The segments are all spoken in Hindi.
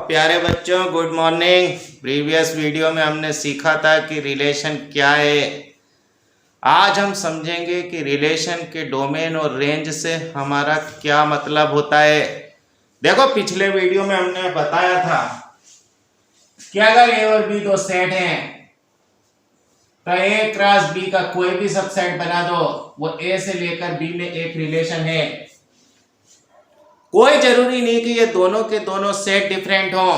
प्यारे बच्चों, गुड मॉर्निंग। प्रीवियस वीडियो में हमने सीखा था कि रिलेशन क्या है। आज हम समझेंगे कि रिलेशन के डोमेन और रेंज से हमारा क्या मतलब होता है। देखो, पिछले वीडियो में हमने बताया था कि अगर ए और बी दो सेट हैं तो ए क्रॉस बी का कोई भी सबसेट बना दो, वो ए से लेकर बी में एक रिलेशन है। कोई जरूरी नहीं कि ये दोनों के दोनों सेट डिफरेंट हो।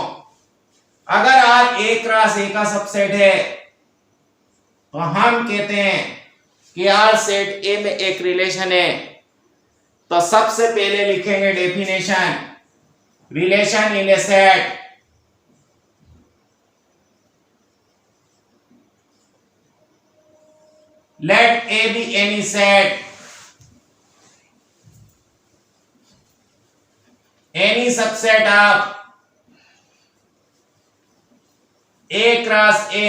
अगर आर ए क्रॉस ए का सबसेट है तो हम कहते हैं कि आर सेट ए में एक रिलेशन है। तो सबसे पहले लिखेंगे definition, relation in a set. Let A B any set, any subset of A cross A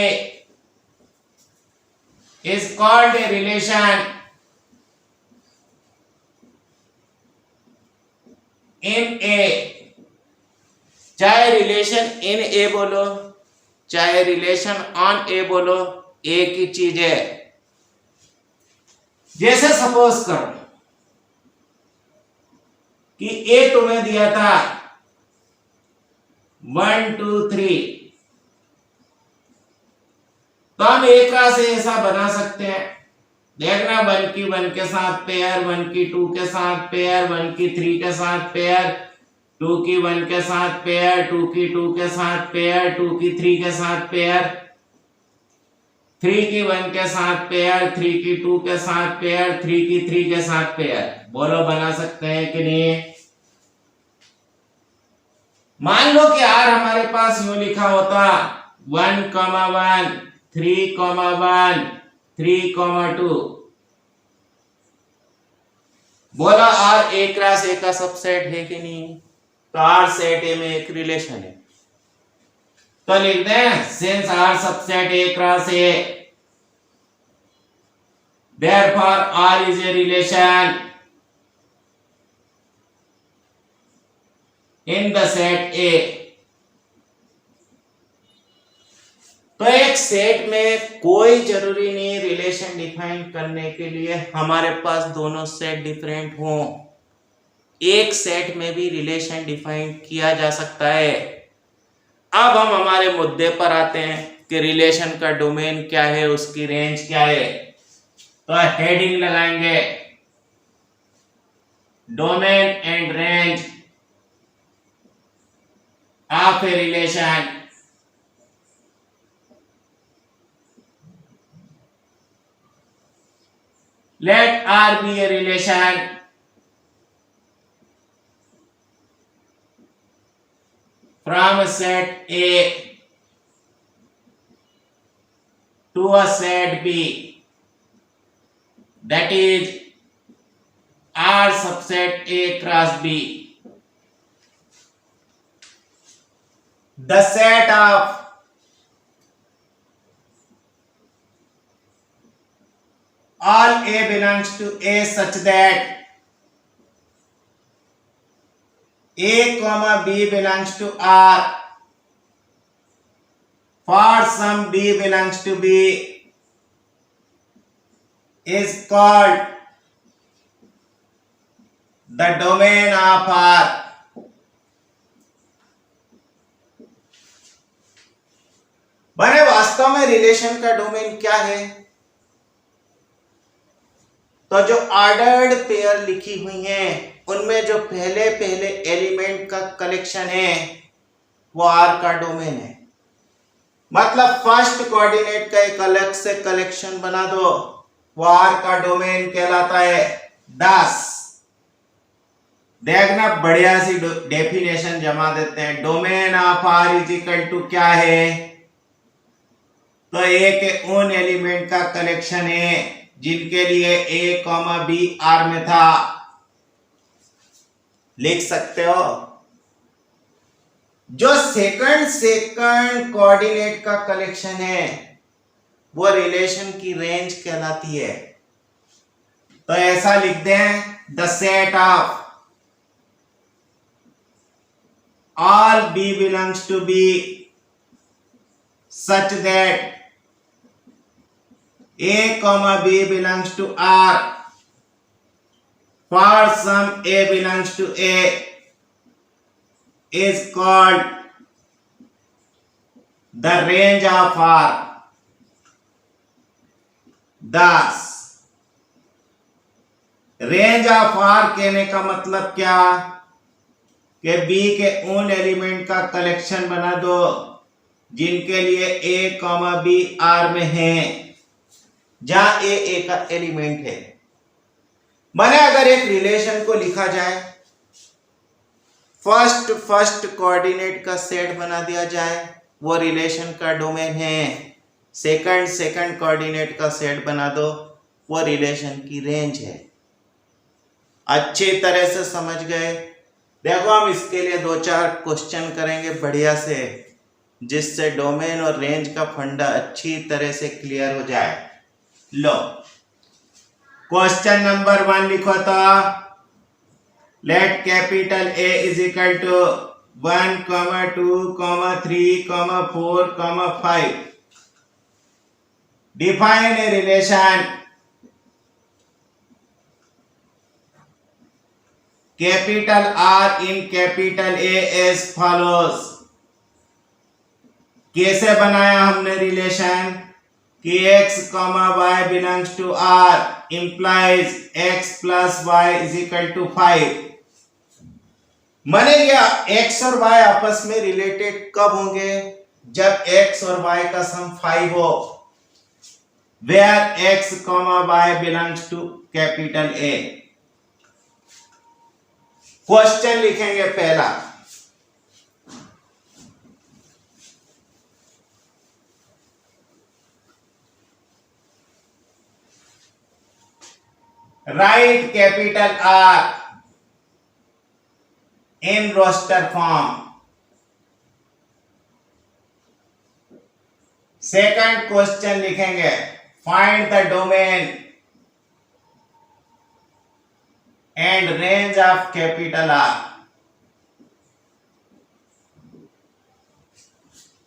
is called a relation in A। चाहे रिलेशन इन ए बोलो चाहे रिलेशन ऑन ए बोलो, एक ही चीज है। जैसे सपोज करो कि ए तुम्हें दिया था 1 2 3, तो हम एक का से ऐसा बना सकते हैं। देखना, 1 की 1 के साथ पेयर, 1 की 2 के साथ पेयर, 1 की 3 के साथ पेयर, 2 की 1 के साथ पेयर, 2 की 2 के साथ पेयर, 2 की 3 के साथ पेयर, 3 की 1 के साथ पेयर, 3 की 2 के साथ पेयर, 3 की 3 के साथ पेयर। बोलो, बना सकते हैं कि नहीं? मान लो कि आर हमारे पास यूं लिखा होता 1, 1, 3, 1, 3, 2। बोला आर ए क्रॉस ए का सबसेट है कि नहीं? तो आर सेट ए में एक रिलेशन है, तो लिख दें since R subset A cross A, therefore R is a relation in the set A। तो एक सेट में कोई जरूरी नहीं रिलेशन डिफाइन करने के लिए हमारे पास दोनों सेट डिफरेंट हो। एक सेट में भी रिलेशन डिफाइन किया जा सकता है। अब हम हमारे मुद्दे पर आते हैं कि रिलेशन का डोमेन क्या है, उसकी रेंज क्या है। तो हेडिंग लगाएंगे, domain and range of a relation. Let R be a relation from a set A to a set B, that is R subset A cross B। The set of all A belongs to A such that A comma B belongs to R for some B belongs to B is called the domain of R। बने वास्तव में रिलेशन का डोमेन क्या है? तो जो ऑर्डर्ड पेयर लिखी हुई हैं उनमें जो पहले एलिमेंट का कलेक्शन है वो आर का डोमेन है। मतलब फर्स्ट कोऑर्डिनेट का एक अलग से कलेक्शन बना दो, वो आर का डोमेन कहलाता है। 10 देखना, बढ़िया सी डेफिनेशन जमा देते हैं। Domain of R is equal to क्या है? तो ए के उन एलिमेंट का कलेक्शन है जिनके लिए ए कॉमा बी आर में था। लिख सकते हो, जो सेकंड कोऑर्डिनेट का कलेक्शन है वो रिलेशन की रेंज कहलाती है। तो ऐसा लिख दें, the set of all b belongs to b such that a comma b belongs to r for some a belongs to a is called the range of r. Thus range of R कहने का मतलब क्या कि बी के उन एलिमेंट का कलेक्शन बना दो जिनके लिए ए कॉमा बी आर में है, जहां ए का एलिमेंट है। माने अगर एक रिलेशन को लिखा जाए, फर्स्ट कोऑर्डिनेट का सेट बना दिया जाए, वो रिलेशन का डोमेन है। सेकंड कोऑर्डिनेट का सेट बना दो, वो रिलेशन की रेंज है। अच्छी तरह से समझ गए? देखो हम इसके लिए 2-4 क्वेश्चन करेंगे बढ़िया से, जिससे डोमेन और रेंज का फंडा अच्छी तरह से क्लियर हो जाए। लो क्वेश्चन नंबर 1 लिखो तो, let capital A is equal to 1, 2, 3, 4, 5 define a relation capital R in capital A as follows. कैसे बनाया हमने रिलेशन कि x, y belongs to r implies x plus y is equal to 5। माने क्या x और y आपस में रिलेटेड कब होंगे? जब x और y का सम 5 हो, where x, y belongs to capital A। Question लिखेंगे पहला, write capital R in roster form. Second question लिखेंगे, find the domain and range of capital R.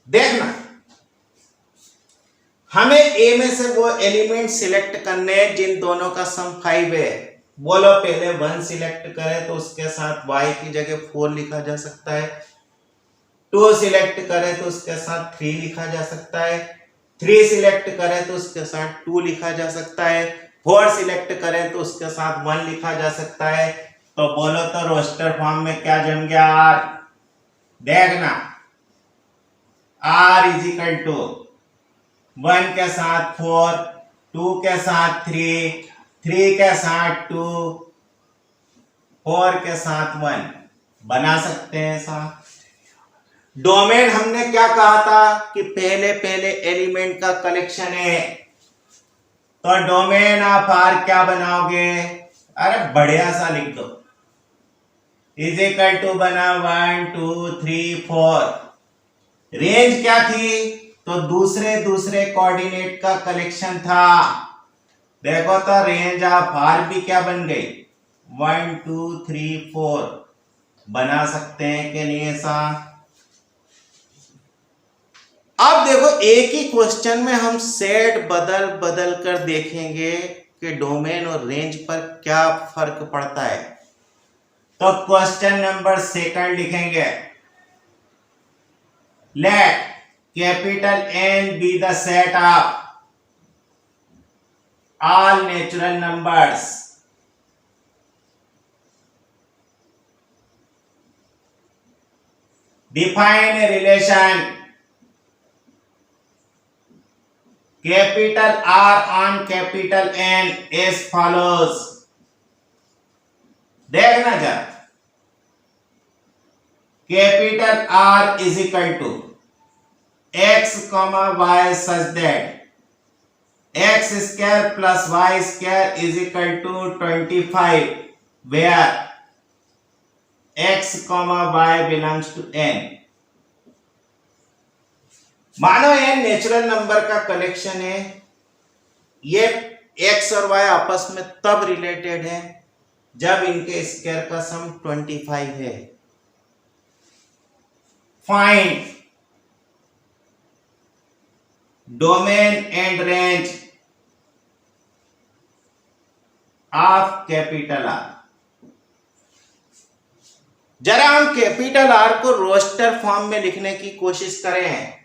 देखना, हमें ए में से वो एलिमेंट सिलेक्ट करने हैं जिन दोनों का सम 5 है। बोलो पहले 1 सिलेक्ट करें तो उसके साथ y की जगह 4 लिखा जा सकता है, 2 सिलेक्ट करें तो उसके साथ 3 लिखा जा सकता है, 3 सिलेक्ट करें तो उसके साथ 2 लिखा जा सकता है, 4 सिलेक्ट करें तो उसके साथ 1 लिखा जा सकता है। तो बोलो तो रोस्टर फॉर्म में क्या जम गया? आर। देखना, आर इज इक्वल टू 1 के साथ 4, 2 के साथ 3, 3 के साथ 2, 4 के साथ 1 बना सकते हैं साथ। डोमेन हमने क्या कहा था कि पहले एलिमेंट का कलेक्शन है, तो डोमेन ऑफ आर क्या बनाओगे? अरे बढ़िया सा लिख दो, इज इक्वल टू बना 1, 2, 3, 4। रेंज क्या थी? तो दूसरे कोऑर्डिनेट का कलेक्शन था। देखो तो रेंज ऑफ आर भी क्या बन गई? 1, 2, 3, 4 बना सकते हैं कि नहीं ऐसा? अब देखो एक ही क्वेश्चन में हम सेट बदल कर देखेंगे कि डोमेन और रेंज पर क्या फर्क पड़ता है। तो क्वेश्चन नंबर 2 लिखेंगे, let capital N be the set of all natural numbers define a relation capital R on capital N as follows। देखना जा, capital R is equal to x, y such that x square plus y square is equal to 25, where x, y belongs to N। मानो ये नेचुरल नंबर का कलेक्शन है, ये x और y आपस में तब रिलेटेड है जब इनके स्क्वायर का सम 25 है। Find domain and range of capital are. जरा हम कैपिटल आर को रोस्टर फॉर्म में लिखने की कोशिश करें।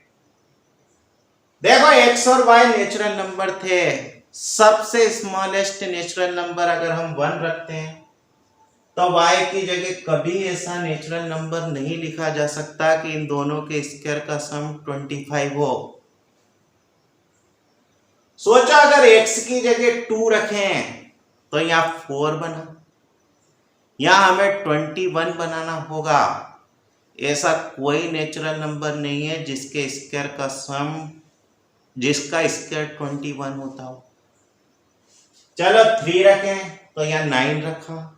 देखो एक्स और वाई नेचुरल नंबर थे, सबसे स्मॉलेस्ट नेचुरल नंबर अगर हम 1 रखते हैं तो y की जगह कभी ऐसा नेचुरल नंबर नहीं लिखा जा सकता कि इन दोनों के स्क्वायर का सम 25 हो। सोचा अगर x की जगह 2 रखें तो यहां 4 बना, यहां हमें 21 बनाना होगा। ऐसा कोई नेचुरल नंबर नहीं है जिसके स्क्वायर का सम जिसका स्क्वायर 21 होता हो। चलो 3 रखें तो यहाँ 9 रखा,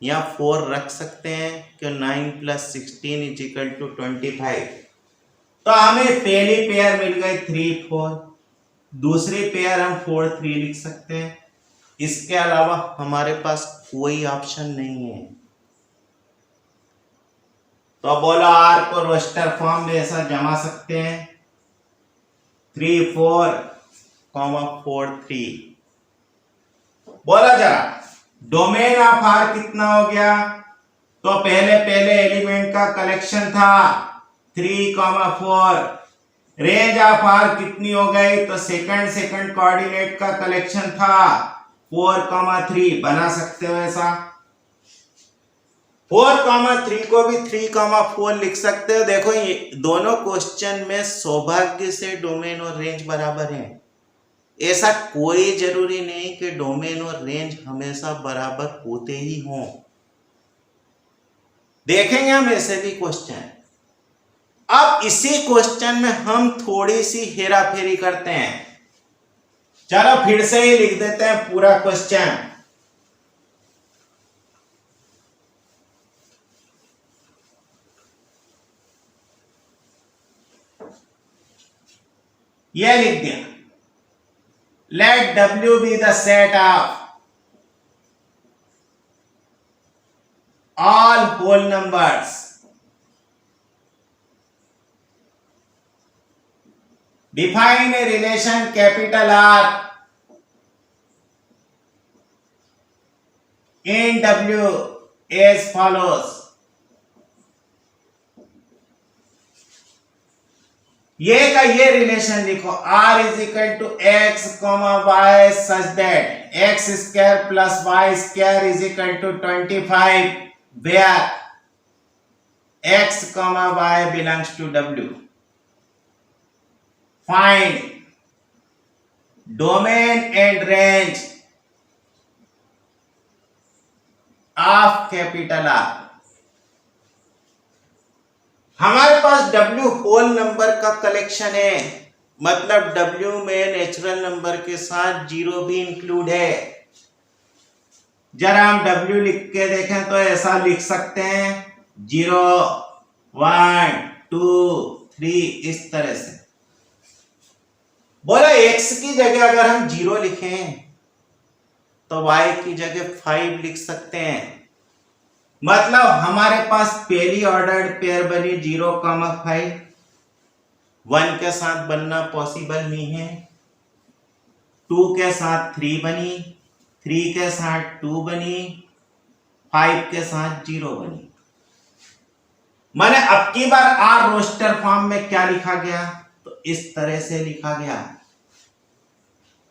यहाँ 4 रख सकते हैं कि 9 + 16 = 25। तो हमें पहली पेयर मिल गई 3 4, दूसरी पेयर हम 4 3 लिख सकते हैं। इसके अलावा हमारे पास कोई ऑप्शन नहीं है। तो बोलो आर को रोस्टर फॉर्म में ऐसा जमा सकते हैं 3 4, 4 3। बोला जरा डोमेन ऑफ आर कितना हो गया? तो पहले एलिमेंट का कलेक्शन था 3, 4। रेंज ऑफ आर कितनी हो गई? तो सेकंड कोऑर्डिनेट का कलेक्शन था 4, 3। बना सकते हो ऐसा। 4, 3 को भी 3, 4 लिख सकते हो। देखो ये दोनों क्वेश्चन में सौभाग्य से डोमेन और रेंज बराबर हैं। ऐसा कोई जरूरी नहीं कि डोमेन और रेंज हमेशा बराबर होते ही हों। देखेंगे हम ऐसे भी क्वेश्चन। अब इसी क्वेश्चन में हम थोड़ी सी हेरा फेरी करते हैं। चलो फिर से ही लिख देते हैं पूरा क्वेश्चन। यह लिख दिया, let W be the set of all whole numbers define a relation capital R in W as follows। ये का ये रिलेशन लिखो, R = x, y such that x² + y² = 25 where x, y belongs to W। Find domain and range of capital R। हमारे पास W होल नंबर का कलेक्शन है, मतलब W में नेचुरल नंबर के साथ 0 भी इंक्लूड है। जरा हम W लिख के देखें तो ऐसा लिख सकते हैं 0 1 2 3 इस तरह से। बोला x की जगह अगर हम 0 लिखें तो y की जगह 5 लिख सकते हैं। मतलब हमारे पास पहली ऑर्डर्ड पेयर बनी 0, 5। 1 के साथ बनना पॉसिबल नहीं है। 2 के साथ 3 बनी, 3 के साथ 2 बनी, 5 के साथ 0 बनी। माने अब की बार आर रोस्टर फॉर्म में क्या लिखा गया? तो इस तरह से लिखा गया।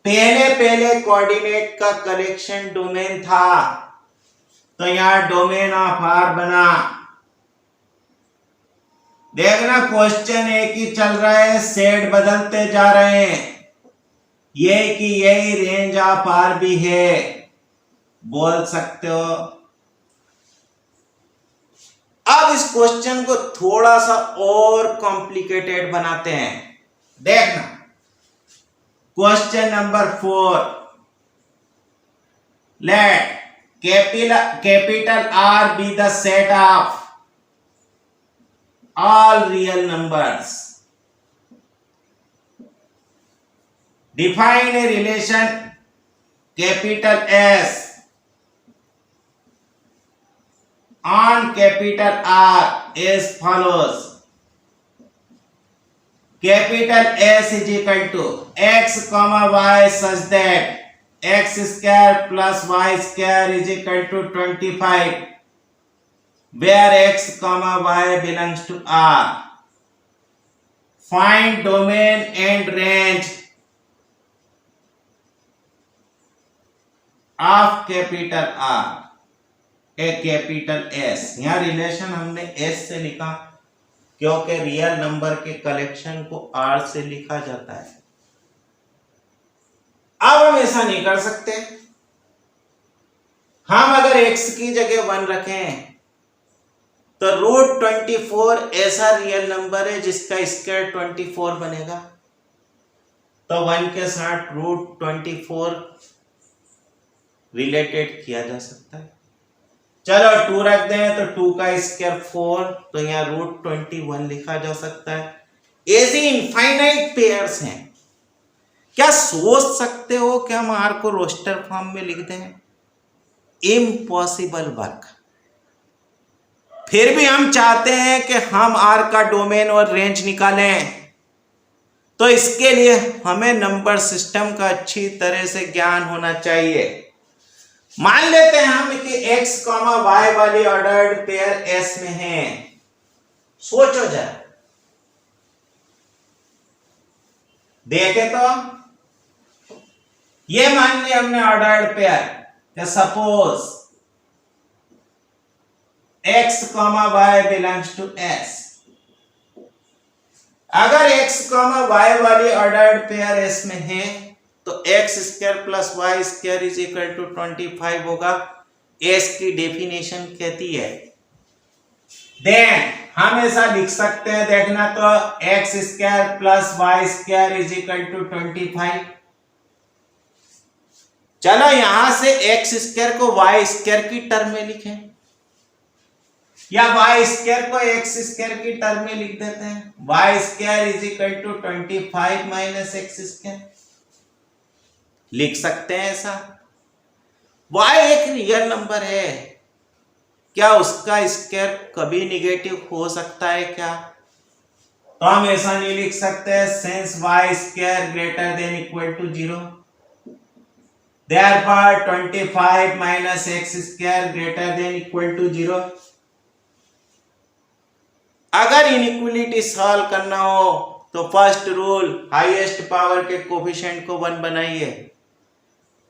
पहले कोऑर्डिनेट का कलेक्शन डोमेन था, तो यहां डोमेन ऑफ आर बना। देखना क्वेश्चन एक ही चल रहा है, सेट बदलते जा रहे हैं। ये कि यही रेंज ऑफ आर भी है, बोल सकते हो। अब इस क्वेश्चन को थोड़ा सा और कॉम्प्लिकेटेड बनाते हैं। देखना question number 4, let capital R be the set of all real numbers। Define a relation capital S on capital R as follows। Capital S is equal to x comma y such that x square plus y square is equal to 25 where x comma y belongs to R. Find domain and range of capital R a capital S. यहाँ रिलेशन हमने S से लिखा क्योंकि रियल नंबर के कलेक्शन को R से लिखा जाता है। अब हम ऐसा नहीं कर सकते। हम अगर x की जगह 1 रखें तो रूट 24 ऐसा रियल नंबर है जिसका स्क्वायर 24 बनेगा, तो 1 के साथ रूट 24 रिलेटेड किया जा सकता है। चलो 2 रख दें तो 2 का स्क्वायर 4, तो यहाँ रूट 21 लिखा जा सकता है। ऐसे इनफाइनाइट पेयर्स हैं। क्या सोच सकते हो कि हम आर को रोस्टर फॉर्म में लिख दें? Impossible work. फिर भी हम चाहते हैं कि हम आर का डोमेन और रेंज निकालें, तो इसके लिए हमें नंबर सिस्टम का अच्छी तरह से ज्ञान होना चाहिए। मान लेते हैं हम कि x, y वाली ऑर्डर्ड पेयर S में है। सोचो जरा, देखे तो ये मान लिया हमने ordered pair, suppose x, y belongs to S। अगर x, y वाली ऑर्डर्ड पेयर S में है तो x square plus Y square is equal to 25 होगा। S की डेफिनेशन कहती है, देन हम ऐसा लिख सकते हैं, देखना तो x square plus Y square is equal to 25। चलो यहां से x स्क्वायर को y स्क्वायर की टर्म में लिखें, या y स्क्वायर को x स्क्वायर की टर्म में लिख देते हैं। y square is equal to 25 minus x square लिख सकते हैं ऐसा। y एक रियल नंबर है, क्या उसका स्क्वायर कभी निगेटिव हो सकता है क्या? तो हम ऐसा नहीं लिख सकते, since y square greater than equal to 0, therefore 25 minus x square greater than equal to 0। अगर इनइक्वलिटी सॉल्व करना हो तो फर्स्ट रूल, हाईएस्ट पावर के कोफिशिएंट को 1 बनाइए,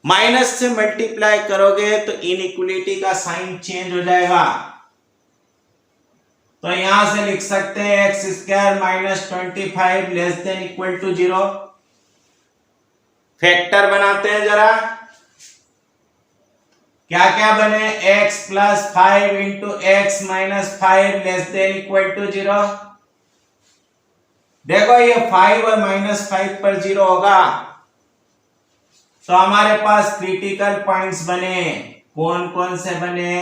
माइनस से मल्टीप्लाई करोगे तो इनइक्वलिटी का साइन चेंज हो जाएगा। तो यहां से लिख सकते हैं X square minus 25 less than equal to 0। Factor बनाते हैं जरा, क्या क्या बने, x plus 5 into X minus 5 less than equal to 0। देखो ये 5 और माइनस 5 पर 0 होगा, तो हमारे पास क्रिटिकल पॉइंट्स बने। कौन कौन से बने?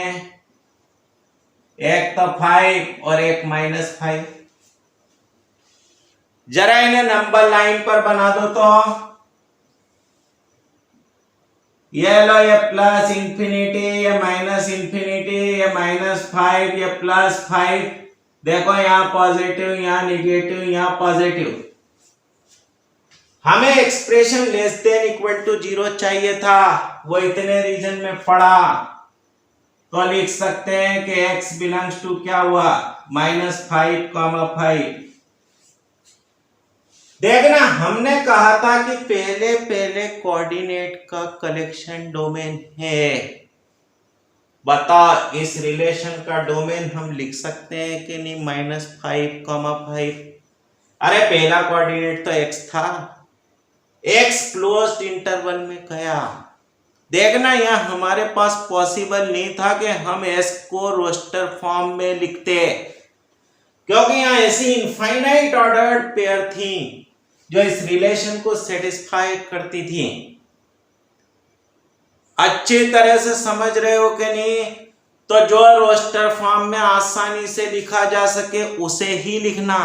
एक तो 5 और एक -5। जरा इन्हें नंबर लाइन पर बना दो तो ये लो, ये प्लस इंफिनिटी, ये माइनस इंफिनिटी, ये -5, ये +5। देखो यहाँ पॉजिटिव, यहाँ निगेटिव, यहाँ पॉजिटिव। हमें expression less than equal to 0 चाहिए था, वो इतने रीजन में पड़ा, तो लिख सकते हैं कि x बिलोंग्स टू क्या हुआ, -5, 5। देखना हमने कहा था कि पहले पहले कोऑर्डिनेट का कलेक्शन डोमेन है। बताओ इस रिलेशन का डोमेन हम लिख सकते हैं कि नहीं? -5, 5। अरे पहला कोऑर्डिनेट तो x था, x क्लोज्ड इंटरवल में गया। देखना यहाँ हमारे पास पॉसिबल नहीं था कि हम s को रोस्टर फॉर्म में लिखते, क्योंकि यहाँ ऐसी इनफाइनाइट ऑर्डर्ड पेयर थी जो इस रिलेशन को सेटिस्फाई करती थी। अच्छी तरह से समझ रहे हो कि नहीं? तो जो रोस्टर फॉर्म में आसानी से लिखा जा सके उसे ही लिखना।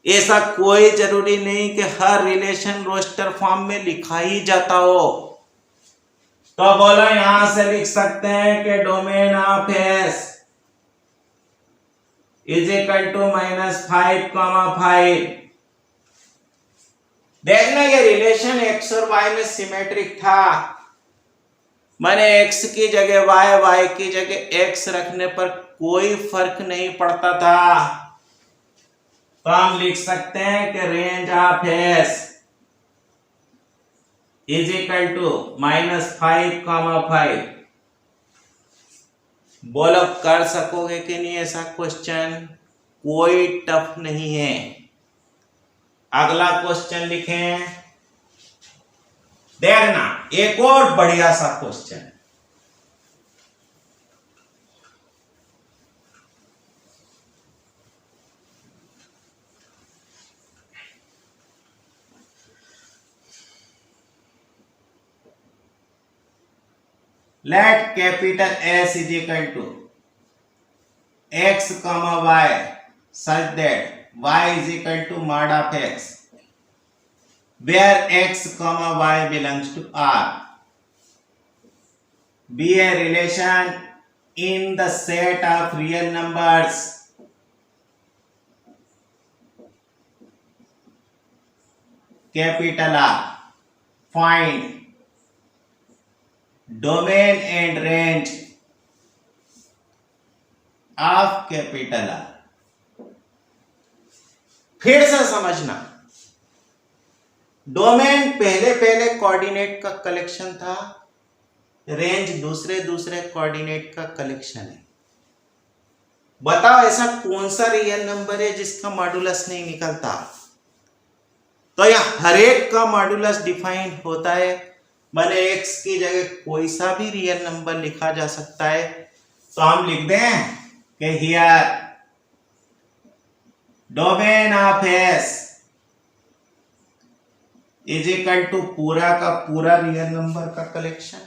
ऐसा कोई जरूरी नहीं कि हर रिलेशन रोस्टर फॉर्म में लिखा ही जाता हो। तो बोलो यहां से लिख सकते हैं कि domain of S is equal to -5, 5। देखना ये रिलेशन x और y में सिमेट्रिक था, माने x की जगह y, y की जगह x रखने पर कोई फर्क नहीं पड़ता था। तो हम लिख सकते हैं कि range of s is equal to -5,5। बोलो कर सकोगे कि नहीं ऐसा क्वेश्चन? कोई टफ नहीं है। अगला क्वेश्चन लिखें, देखना एक और बढ़िया सा question. Let capital S is equal to x comma y such that y is equal to mod of x, where x comma y belongs to R, be a relation in the set of real numbers capital R. Find domain and range of capital R. फिर से समझना, डोमेन पहले कोऑर्डिनेट का कलेक्शन था, रेंज दूसरे कोऑर्डिनेट का कलेक्शन है। बताओ ऐसा कौन सा रियल नंबर है जिसका मॉड्यूलस नहीं निकलता? तो यह हर एक का मॉड्यूलस डिफाइन होता है, माने x की जगह कोई सा भी रियल नंबर लिखा जा सकता है। तो हम लिख दें कि here domain of s is equal to पूरा का पूरा रियल नंबर का कलेक्शन।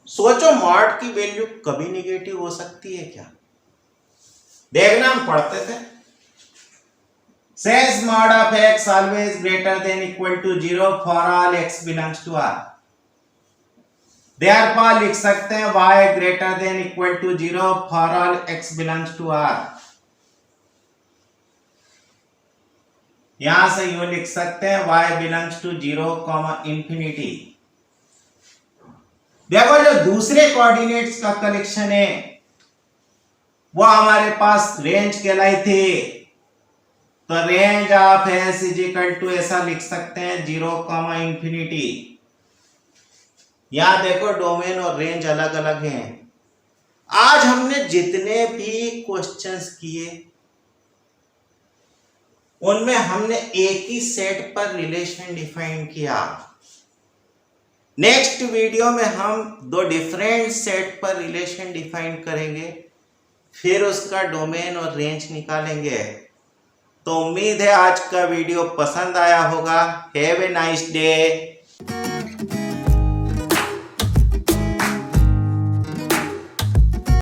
सोचो मॉड की वैल्यू कभी निगेटिव हो सकती है क्या? देखना हम पढ़ते थे, says mod of x always greater than equal to 0 for all x belongs to R. Therefore लिख सकते हैं y greater than equal to 0 for all x belongs to R. यहां से यूं लिख सकते हैं y belongs to 0, infinity। देखो जो दूसरे कोऑर्डिनेट्स का कलेक्शन है वो हमारे पास रेंज कहलाई थी। तो range of s is equal to ऐसा लिख सकते हैं 0, इंफिनिटी। यहां देखो डोमेन और रेंज अलग अलग हैं। आज हमने जितने भी क्वेश्चंस किए उनमें हमने एक ही सेट पर रिलेशन डिफाइन किया। नेक्स्ट वीडियो में हम दो डिफरेंट सेट पर रिलेशन डिफाइन करेंगे, फिर उसका डोमेन और रेंज निकालेंगे। तो उम्मीद है आज का वीडियो पसंद आया होगा। Have a nice day.